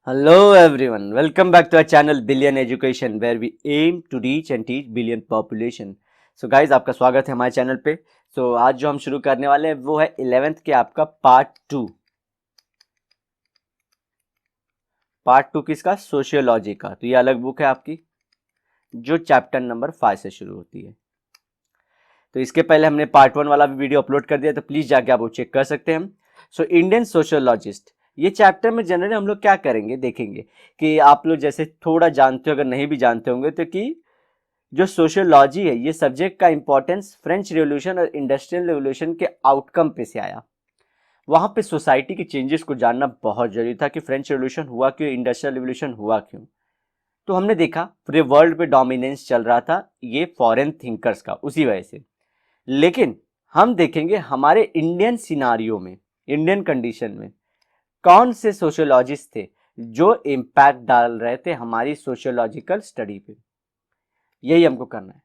Hello everyone, welcome back to our channel Billion Education where we aim to reach and teach billion population. So guys, आपका स्वागत है हमारे channel पे। आज जो हम शुरू करने वाले हैं वो है 11th के आपका पार्ट टू किसका? सोशियोलॉजी का। तो ये अलग बुक है आपकी जो चैप्टर नंबर 5 से शुरू होती है। तो इसके पहले हमने पार्ट 1 वाला भी वीडियो अपलोड कर दिया, तो प्लीज जाके आप वो चेक कर सकते हैं। इंडियन सोशियोलॉजिस्ट, ये चैप्टर में जनरली हम लोग क्या करेंगे, देखेंगे कि आप लोग जैसे थोड़ा जानते हो, अगर नहीं भी जानते होंगे तो कि जो सोशियोलॉजी है ये सब्जेक्ट का इंपॉर्टेंस फ्रेंच रेवोल्यूशन और इंडस्ट्रियल रेवोल्यूशन के आउटकम पे से आया। वहां पे सोसाइटी के चेंजेस को जानना बहुत जरूरी था कि फ्रेंच रेवोल्यूशन हुआ क्यों, इंडस्ट्रियल रेवोल्यूशन हुआ क्यों। तो हमने देखा पूरे वर्ल्ड पे डोमिनेंस चल रहा था ये फॉरेन थिंकर्स का, उसी वजह से। लेकिन हम देखेंगे हमारे इंडियन सिनारियो में, इंडियन कंडीशन में कौन से सोशियोलॉजिस्ट थे जो इम्पैक्ट डाल रहे थे हमारी सोशियोलॉजिकल स्टडी पे। यही हमको करना है।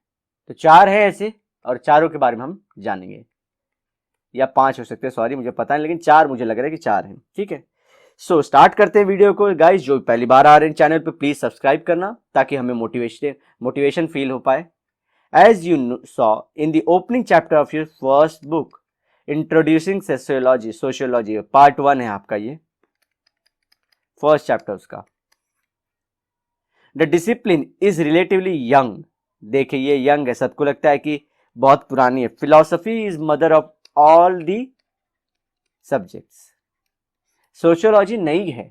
तो 4 है ऐसे, और चारों के बारे में हम जानेंगे, या 5 हो सकते हैं, सॉरी मुझे पता नहीं, लेकिन 4 मुझे लग रहा है कि 4 हैं। ठीक है, स्टार्ट करते हैं वीडियो को। गाइस जो पहली बार आ रहे हैं चैनल पे प्लीज सब्सक्राइब करना ताकि हमें मोटिवेशन फील हो पाए। As you saw in the opening chapter of your first book, Introducing Sociology, part 1 है आपका, ये फर्स्ट चैप्टर उसका। The discipline is relatively young. देखिए ये यंग है, सबको लगता है कि बहुत पुरानी है। Philosophy is mother of all the subjects. Sociology नई है।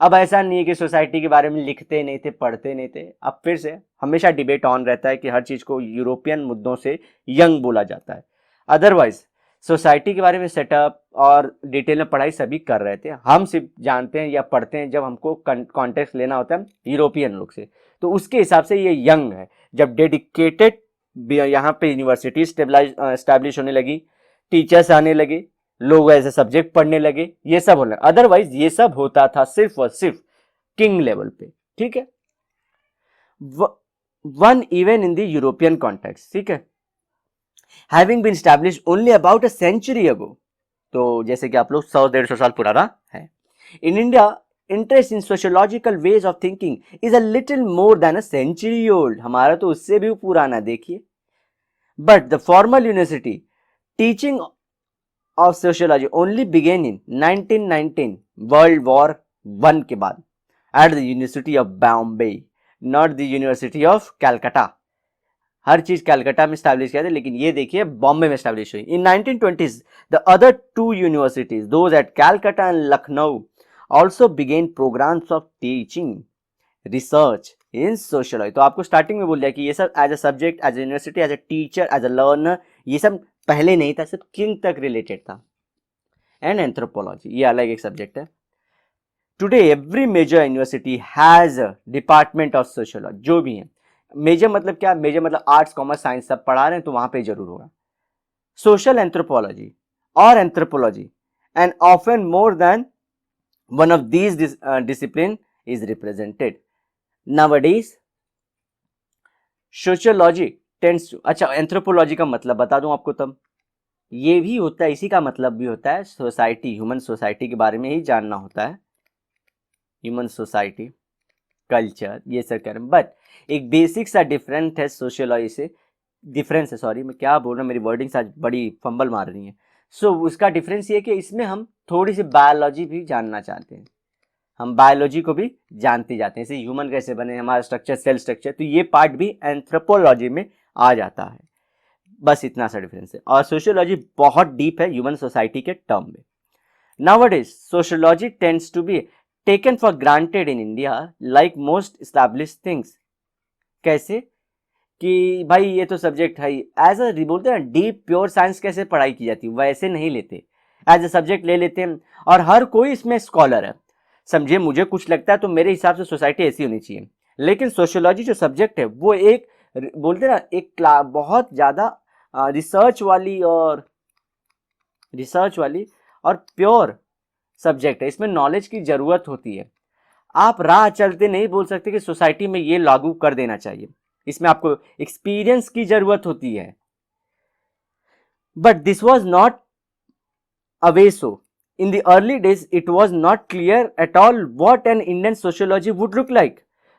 अब ऐसा नहीं है कि सोसाइटी के बारे में लिखते नहीं थे, पढ़ते नहीं थे। अब फिर से हमेशा डिबेट ऑन रहता है कि हर चीज को यूरोपियन मुद्दों से यंग बोला जाता है। अदरवाइज सोसाइटी के बारे में सेटअप और डिटेल में पढ़ाई सभी कर रहे थे। हम सिर्फ जानते हैं या पढ़ते हैं जब हमको कॉन्टेक्स्ट लेना होता है यूरोपियन लोग से, तो उसके हिसाब से ये यंग है। जब डेडिकेटेड यहाँ पे यूनिवर्सिटी स्टैब्लिश होने लगी, टीचर्स आने लगे, लोग ऐसे सब्जेक्ट पढ़ने लगे, ये सब होने। अदरवाइज ये सब होता था सिर्फ और सिर्फ किंग लेवल पे। ठीक है, one even in the European context. ठीक है, having been established only about a century ago. तो जैसे कि आप लोग 100-150 साल पुराना है। In India interest in sociological ways of thinking is a little more than a century old. हमारा तो उससे भी पुराना, देखिए। But the formal university teaching of sociology only began in 1919, World War I के बाद, at the University of Bombay, not the University of Calcutta। हर चीज कैलकाटा में स्टैब्लिश किया था, लेकिन ये देखिए बॉम्बे में स्टैब्लिश हुई। इन 1920s the other two universities, those at Calcutta and Lucknow, also began programs of teaching research in sociology। तो आपको स्टार्टिंग में बोल दिया कि ये सब as a subject, as a university, as a teacher, as a learner, ये सब पहले नहीं था, सिर्फ किंग तक रिलेटेड था। एंड एंथ्रोपोलॉजी ये अलग एक सब्जेक्ट है। Today every major university has a department of sociology. जो भी है, मेजर मतलब क्या? मेजर मतलब आर्ट्स, कॉमर्स, साइंस सब पढ़ा रहे हैं, तो वहां पे जरूर होगा सोशल एंथ्रोपोलॉजी और anthropology, and often more than one of these discipline is represented nowadays. Sociology tends to, अच्छा एंथ्रोपोलॉजी का मतलब बता दूं आपको, तब ये भी होता है, इसी का मतलब भी होता है सोसाइटी, ह्यूमन सोसाइटी के बारे में ही जानना होता है। ह्यूमन सोसाइटी, कल्चर, ये सब कह रहे हैं। बट एक बेसिक सा डिफरेंट है सोशियोलॉजी से, डिफरेंस है, सॉरी मैं क्या बोल रहा हूँ, मेरी वर्डिंग्स आज बड़ी फंबल मार रही है। उसका डिफरेंस ये कि इसमें हम थोड़ी सी बायोलॉजी भी जानना चाहते हैं। हम बायोलॉजी को भी जानते जाते हैं, जैसे ह्यूमन कैसे बने, हमारा स्ट्रक्चर, सेल स्ट्रक्चर, तो ये पार्ट भी एंथ्रोपोलॉजी में आ जाता है। बस इतना सा डिफरेंस है। और सोशियोलॉजी बहुत डीप है ह्यूमन सोसाइटी के टर्म में। Nowadays sociology tends to be taken for granted in India like most established things. कैसे कि भाई ये तो सब्जेक्ट है, एज अ बोलते हैं डीप प्योर साइंस कैसे पढ़ाई की जाती है, वैसे नहीं लेते, एज अ सब्जेक्ट ले लेते हैं। और हर कोई इसमें स्कॉलर है, समझिए। मुझे कुछ लगता है तो मेरे हिसाब से सोसाइटी ऐसी होनी चाहिए, लेकिन सोशियोलॉजी जो सब्जेक्ट है वो एक बोलते ना एक बहुत ज्यादा रिसर्च वाली और प्योर सब्जेक्ट है। इसमें नॉलेज की जरूरत होती है। आप राह चलते नहीं बोल सकते कि सोसाइटी में ये लागू कर देना चाहिए, इसमें आपको एक्सपीरियंस की जरूरत होती है। But this was not away so In the early days, it was not clear at all what an Indian sociology would look like.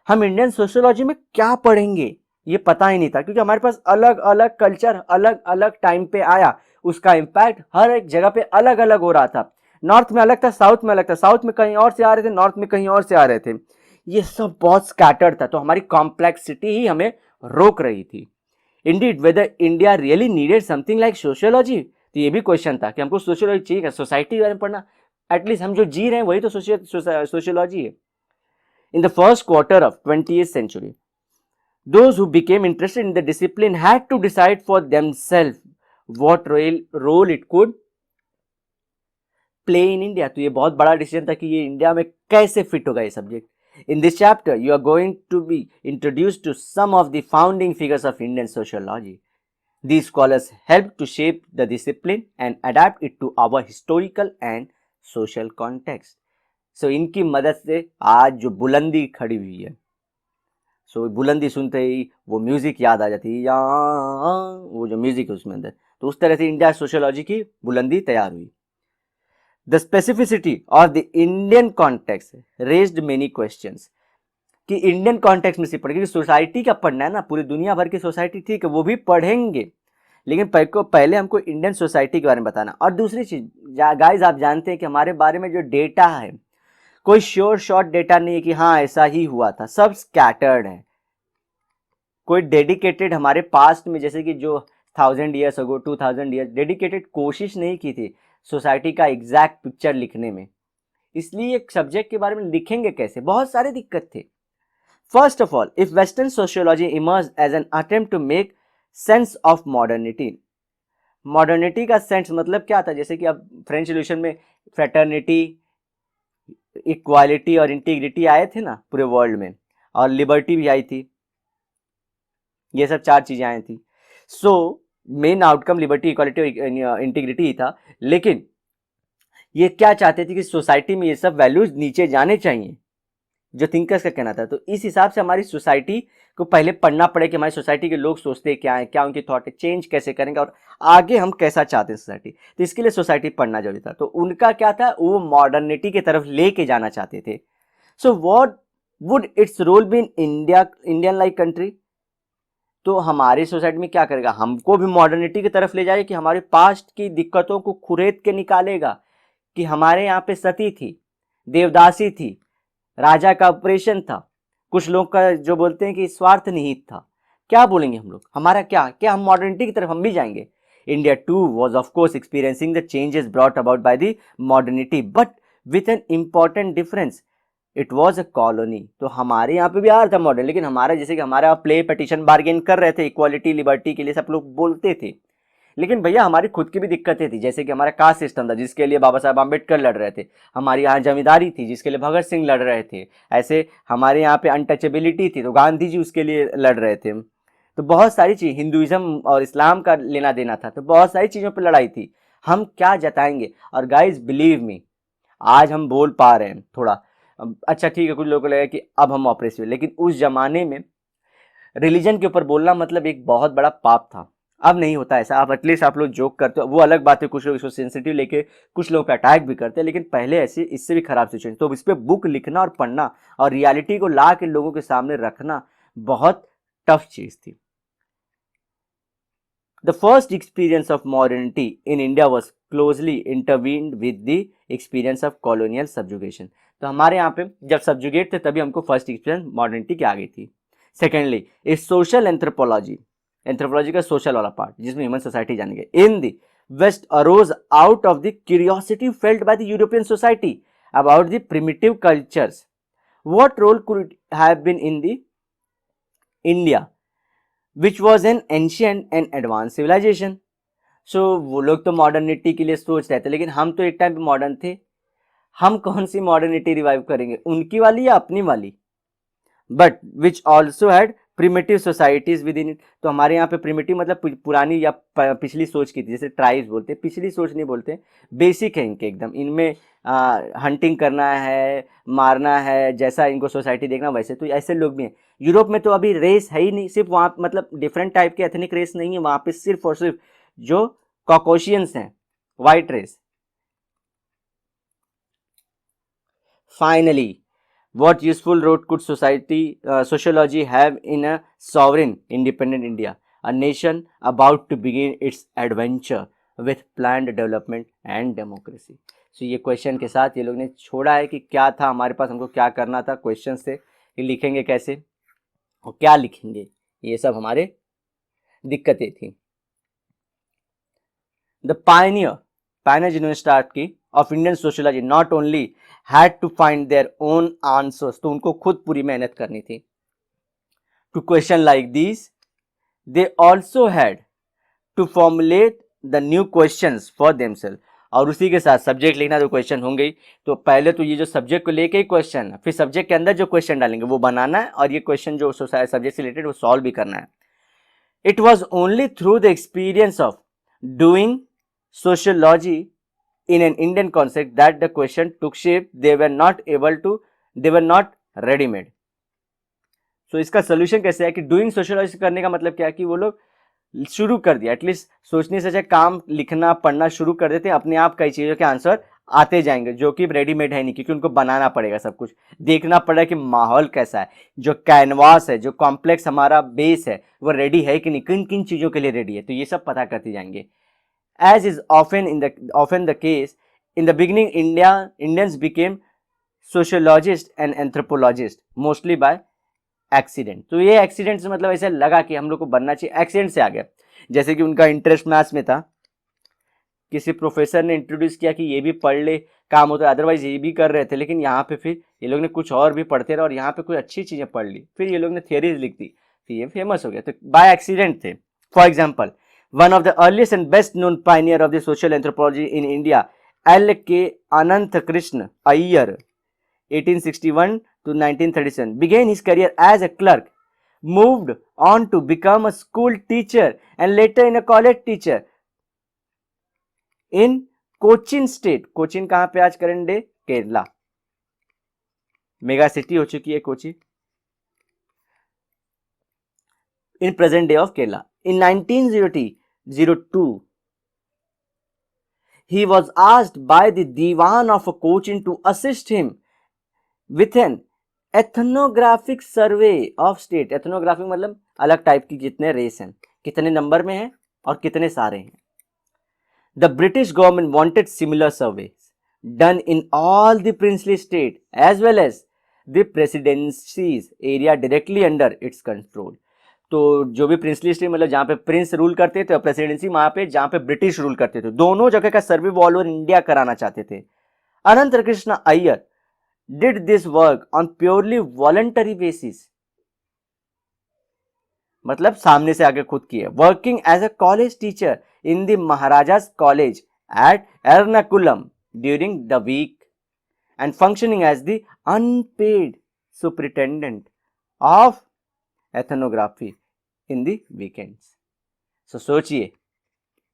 हम इंडियन सोशियोलॉजी में क्या पढ़ेंगे ये पता ही नहीं था, क्योंकि हमारे पास अलग अलग कल्चर अलग अलग टाइम पे आया, उसका इम्पैक्ट हर एक जगह पे अलग अलग हो रहा था। नॉर्थ में अलग था, साउथ में अलग था, साउथ में कहीं और से आ रहे थे, नॉर्थ में कहीं और से आ रहे थे। ये सब बहुत स्कैटर्ड था, तो हमारी कॉम्प्लेक्सिटी ही हमें रोक रही थी। Indeed weather India really needed something like sociology, तो ये भी क्वेश्चन था कि हमको सोशियोलॉजी चाहिए क्या, सोसाइटी के बारे में पढ़ना, एटलीस्ट हम जो जी रहे हैं वही तो सोशियोलॉजी है। In the first quarter of 20th century, those who became interested in the discipline had to decide for themselves what role it could play in India। तो ये बहुत बड़ा डिसीजन था कि ये इंडिया में कैसे फिट होगा ये subject. In this chapter, you are going to be introduced to some of the founding figures of Indian sociology. These scholars helped to shape the discipline and adapt it to our historical and social context. So इनकी मदद से आज जो बुलंदी खड़ी हुई है, सो बुलंदी सुनते ही वो म्यूजिक याद आ जाती है, या वो जो म्यूजिक है उसमें अंदर, तो उस तरह से इंडिया सोशियोलॉजी की बुलंदी तैयार हुई। The specificity of the Indian context raised many questions, कि इंडियन कॉन्टेक्स्ट में से पढ़, क्योंकि सोसाइटी का पढ़ना है ना, पूरी दुनिया भर की सोसाइटी ठीक है वो भी पढ़ेंगे, लेकिन पहले हमको इंडियन सोसाइटी के बारे में बताना। और दूसरी चीज गाइस, आप जानते हैं कि हमारे बारे में जो डेटा है कोई श्योर शॉर्ट डेटा नहीं है कि हाँ ऐसा ही हुआ था, सब स्कैटर्ड है। कोई डेडिकेटेड हमारे पास्ट में, जैसे कि जो 1000 years अगो 2000 years डेडिकेटेड कोशिश नहीं की थी सोसाइटी का एग्जैक्ट पिक्चर लिखने में, इसलिए एक सब्जेक्ट के बारे में लिखेंगे कैसे, बहुत सारे दिक्कत थे। First of all, if western sociology emerge as an attempt to make sense of modernity, modernity का सेंस मतलब क्या था, जैसे कि अब फ्रेंच रिवॉल्यूशन में फ्रेटर्निटी, इक्वालिटी और इंटीग्रिटी आए थे ना पूरे वर्ल्ड में, और लिबर्टी भी आई थी, ये सब 4 चीजें आई थी। So main outcome liberty, equality और इंटीग्रिटी ही था, लेकिन ये क्या चाहते थे कि सोसाइटी में ये सब वैल्यूज नीचे जाने चाहिए, जो थिंकर्स का कहना था। तो इस हिसाब से हमारी सोसाइटी को पहले पढ़ना पड़े कि हमारी सोसाइटी के लोग सोचते क्या है, क्या उनकी थॉट है, चेंज कैसे करेंगे और आगे हम कैसा चाहते हैं सोसाइटी, तो इसके लिए सोसाइटी पढ़ना जरूरी था। तो उनका क्या था, वो मॉडर्निटी की तरफ लेके जाना चाहते थे। So what would its role be in Indian like country, तो हमारी सोसाइटी में क्या करेगा, हमको भी मॉडर्निटी की तरफ ले जाएगा कि हमारे पास्ट की दिक्कतों को खुरेद के निकालेगा, कि हमारे यहाँ पे सती थी, देवदासी थी, राजा का ऑपरेशन था, कुछ लोग का जो बोलते हैं कि स्वार्थ निहित था, क्या बोलेंगे हम लोग, हमारा क्या हम मॉडर्निटी की तरफ हम भी जाएंगे। India too was of course experiencing the changes brought about by the modernity, but with an important difference, it was a colony. तो हमारे यहाँ पे भी आ रहा था मॉडर्न, लेकिन हमारा जैसे कि हमारा प्ले पटिशन बार्गेन कर रहे थे इक्वालिटी लिबर्टी के लिए, सब लोग बोलते थे, लेकिन भैया हमारी खुद की भी दिक्कतें थी, जैसे कि हमारा कास्ट सिस्टम था जिसके लिए बाबा साहब आम्बेडकर लड़ रहे थे, हमारी यहाँ जमींदारी थी जिसके लिए भगत सिंह लड़ रहे थे, ऐसे हमारे यहाँ पे अनटचेबिलिटी थी तो गांधी जी उसके लिए लड़ रहे थे। तो बहुत सारी चीज, हिंदुइज्म और इस्लाम का लेना देना था, तो बहुत सारी चीज़ों पर लड़ाई थी, हम क्या जताएंगे। और गाइज बिलीव मी, आज हम बोल पा रहे हैं थोड़ा, अच्छा ठीक है, कुछ लोगों को लगा कि अब हम ऑपरेसिव, लेकिन उस जमाने में रिलीजन के ऊपर बोलना मतलब एक बहुत बड़ा पाप था। अब नहीं होता ऐसा, आप एटलीस्ट आप लोग जोक करते हो, वो अलग बात है, कुछ लोग इसको सेंसिटिव लेके कुछ लोग पे अटैक भी करते हैं, लेकिन पहले ऐसे इससे भी खराब सिचुएशन, तो इस पर बुक लिखना और पढ़ना और रियलिटी को ला के लोगों के सामने रखना बहुत टफ चीज थी। The first experience of modernity in India was closely intervened with the experience of colonial subjugation। तो हमारे यहाँ पे जब सब्जुगेट थे तभी हमको फर्स्ट एक्सपीरियंस मॉडर्निटी की आ गई थी। Secondly is social anthropology, anthropology का सोशल वाला पार्ट जिसमें ह्यूमन सोसाइटी जानेंगे। In the west arose out of the curiosity felt by the European society about the primitive cultures, what role could it have been in the India which was an ancient and advance civilisation. So वो लोग तो modernity के लिए सोच रहे थे, लेकिन हम तो एक टाइम पे मॉडर्न थे, हम कौन सी मॉडर्निटी रिवाइव करेंगे, उनकी वाली या अपनी वाली। But which also had primitive societies with in it, तो हमारे यहाँ पे प्रिमिटिव मतलब पुरानी या पिछली सोच की थी, जैसे ट्राइब्स बोलते हैं, पिछली सोच नहीं बोलते, बेसिक है इनके एकदम, इनमें हंटिंग करना है, मारना है, जैसा इनको सोसाइटी देखना वैसे, तो ऐसे लोग भी हैं। यूरोप में तो अभी रेस है ही नहीं, सिर्फ वहाँ मतलब डिफरेंट टाइप के एथनिक रेस नहीं है वहाँ पे, सिर्फ और सिर्फ जो कॉकोशियंस हैं, white race, Finally, what useful role could sociology have in a sovereign independent India, a nation about to begin its adventure with planned development and democracy? So ये क्वेश्चन के साथ ये लोग ने छोड़ा है कि क्या था हमारे पास, हमको क्या करना था क्वेश्चन से, कि लिखेंगे कैसे और क्या लिखेंगे, ये सब हमारे दिक्कतें थी. The pioneer जिन्होंने स्टार्ट की ऑफ Indian sociology not only had to find their own answers, तो उनको खुद पूरी मेहनत करनी थी to question like this, they also had to formulate the new questions for themselves. और उसी के साथ सब्जेक्ट लिखना तो क्वेश्चन होंगे ही, तो पहले तो ये जो सब्जेक्ट को लेके ही क्वेश्चन है, फिर सब्जेक्ट के अंदर जो क्वेश्चन डालेंगे वो बनाना है, और ये क्वेश्चन जो सब्जेक्ट से रिलेटेड वो सॉल्व भी करना है. It was only through the experience of doing sociology in an Indian context that the question took shape. They were not ready made. So इसका सोल्यूशन कैसे है कि डूइंग सोशियोलॉजी करने का मतलब क्या है कि वो लोग शुरू कर दिया, एटलीस्ट सोचने से काम लिखना पढ़ना शुरू कर देते हैं, अपने आप कई चीज़ों के आंसर आते जाएंगे जो कि रेडीमेड है नहीं, क्योंकि उनको बनाना पड़ेगा, सब कुछ देखना पड़ेगा कि माहौल कैसा है, जो कैनवास है, जो कॉम्प्लेक्स हमारा बेस है वो रेडी है कि नहीं, किन किन चीज़ों के लिए रेडी है, तो ये सब पता करते जाएंगे. As is often the case, in the beginning, Indians became sociologists and anthropologists mostly by accident. तो ये accident से मतलब ऐसे लगा कि हम लोग को बनना चाहिए, accident से आ गया. जैसे कि उनका इंटरेस्ट मैथ्स में था, किसी प्रोफेसर ने इंट्रोड्यूस किया कि ये भी पढ़ ले काम होता है, अदरवाइज ये भी कर रहे थे, लेकिन यहाँ पे फिर ये लोग ने कुछ और भी पढ़ते रहे और यहाँ पे कुछ अच्छी चीज़ें पढ़ ली, फिर ये लोग ने थियरीज लिख दी, फिर ये फेमस हो गया. तो बाय एक्सीडेंट थे. For example, one of the earliest and best known pioneer of the social anthropology in India, L.K. Ananthakrishna Iyer, 1861 to 1937, began his career as a clerk, moved on to become a school teacher and later in a college teacher in Cochin state. Cochin कहाँ पे आज current day? Kerala. Mega city हो चुकी है Kochi in present day of Kerala. In 1902, he was asked by the Diwan of Cochin to assist him with an ethnographic survey of state. Ethnographic मतलब अलग type की जितने रेस हैं, कितने नंबर में हैं और कितने सारे हैं. The British government wanted similar surveys done in all the princely state as well as the presidency's area directly under its control. तो जो भी प्रिंसली स्टेट मतलब जहाँ पे प्रिंस रूल करते थे और प्रेसिडेंसी वहाँ पे जहाँ पे ब्रिटिश रूल करते थे, दोनों जगह का सर्वे वो ऑल ओवर इंडिया कराना चाहते थे. Anant Krishna Iyer did this work on purely voluntary basis, मतलब सामने से आगे खुद किए. Working as a college teacher in the Maharajas college at Ernakulam during the week end functioning as the unpaid superintendent of ethnography in the weekends. So सोचिए,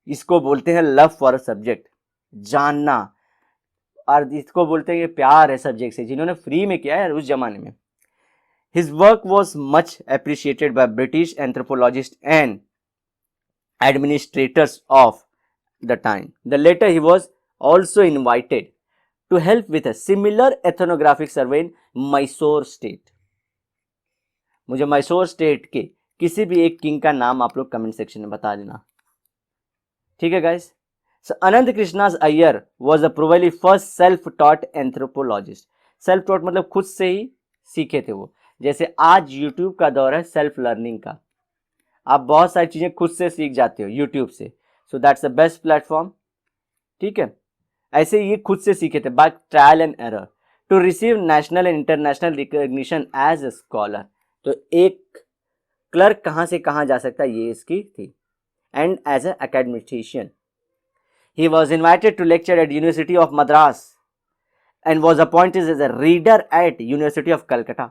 इसको बोलते हैं लव फॉर अ सब्जेक्ट, जानना, और इसको बोलते हैं ये प्यार है सब्जेक्ट से, जिन्होंने फ्री में किया है उस जमाने में. His work was much appreciated by British anthropologists and administrators of the time. The later he was also invited to help with a similar ethnographic survey in Mysore state. मुझे Mysore state के किसी भी एक किंग का नाम आप लोग comment section में बता देना, ठीक है guys. So Anant Krishna's Iyer was a probably first self-taught anthropologist. Self-taught मतलब खुद से ही सीखे थे वो. जैसे आज YouTube का दौर है सेल्फ लर्निंग का, आप बहुत सारी चीजें खुद से सीख जाते हो YouTube से. So that's the best platform, ठीक है. ऐसे ये खुद से सीखे थे by trial and error to receive national and international recognition as a scholar. तो एक क्लर्क कहाँ से कहाँ जा सकता है, ये इसकी थी. And as a academician he was invited to lecture at University of Madras and was appointed as a reader at University of Calcutta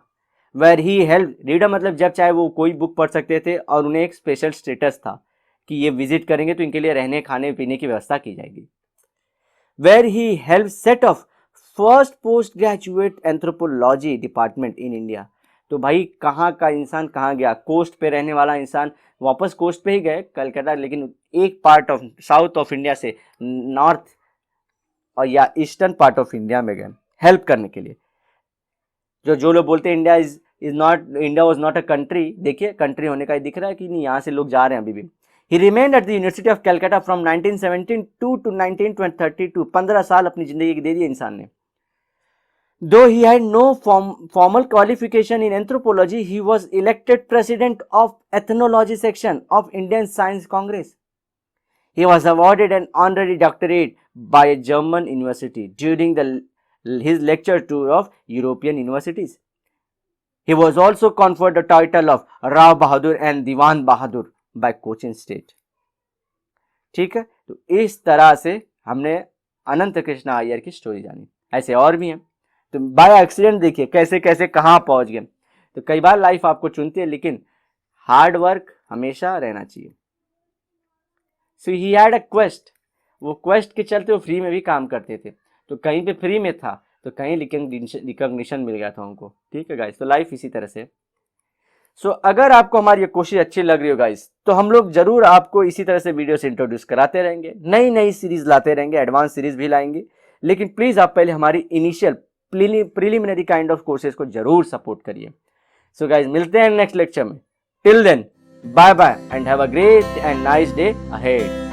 where he held. reader मतलब जब चाहे वो कोई बुक पढ़ सकते थे और उन्हें एक स्पेशल स्टेटस था कि ये विजिट करेंगे तो इनके लिए रहने खाने पीने की व्यवस्था की जाएगी. where he helped set of first post graduate anthropology department in India. तो भाई कहाँ का इंसान कहाँ गया, कोस्ट पे रहने वाला इंसान वापस कोस्ट पे ही गए कलकत्ता, लेकिन एक part of south of India से नॉर्थ और या ईस्टर्न पार्ट ऑफ इंडिया में गए हेल्प करने के लिए. जो लोग बोलते हैं India was not a country, देखिए कंट्री होने का ही दिख रहा है कि नहीं, यहाँ से लोग जा रहे हैं अभी भी। He remained at the university of Calcutta from 1917 to 1932, 15 साल अपनी जिंदगी की दे दी इंसान ने। Though he had no formal qualification in anthropology, he was elected president of ethnology section of Indian Science Congress. He was awarded an honorary doctorate by a German university during his lecture tour of European universities. He was also conferred the title of Rao Bahadur and Diwan Bahadur by Cochin State. ठीक है, तो इस तरह से हमने अनंत कृष्ण अय्यर की story जानी। ऐसे और भी हैं, तो बाय एक्सीडेंट देखिए कैसे कैसे कहाँ पहुंच गए। तो कई बार लाइफ आपको चुनती है, लेकिन हार्ड वर्क हमेशा रहना चाहिए। सो ही हैड अ क्वेस्ट, वो क्वेस्ट के चलते वो फ्री में भी काम करते थे, तो कहीं पे फ्री में था तो कहीं रिकॉग्निशन मिल गया था उनको। ठीक है गाइस, तो लाइफ इसी तरह से। सो अगर आपको हमारी ये कोशिश अच्छी लग रही हो गाइस, तो हम लोग जरूर आपको इसी तरह से वीडियो से इंट्रोड्यूस कराते रहेंगे, नई नई सीरीज लाते रहेंगे, एडवांस सीरीज भी लाएंगे। लेकिन प्लीज आप पहले हमारी initial preliminary kind of courses को जरूर सपोर्ट करिए। सो गाइस, मिलते हैं नेक्स्ट लेक्चर में। Till then, bye bye and have a great and nice day ahead.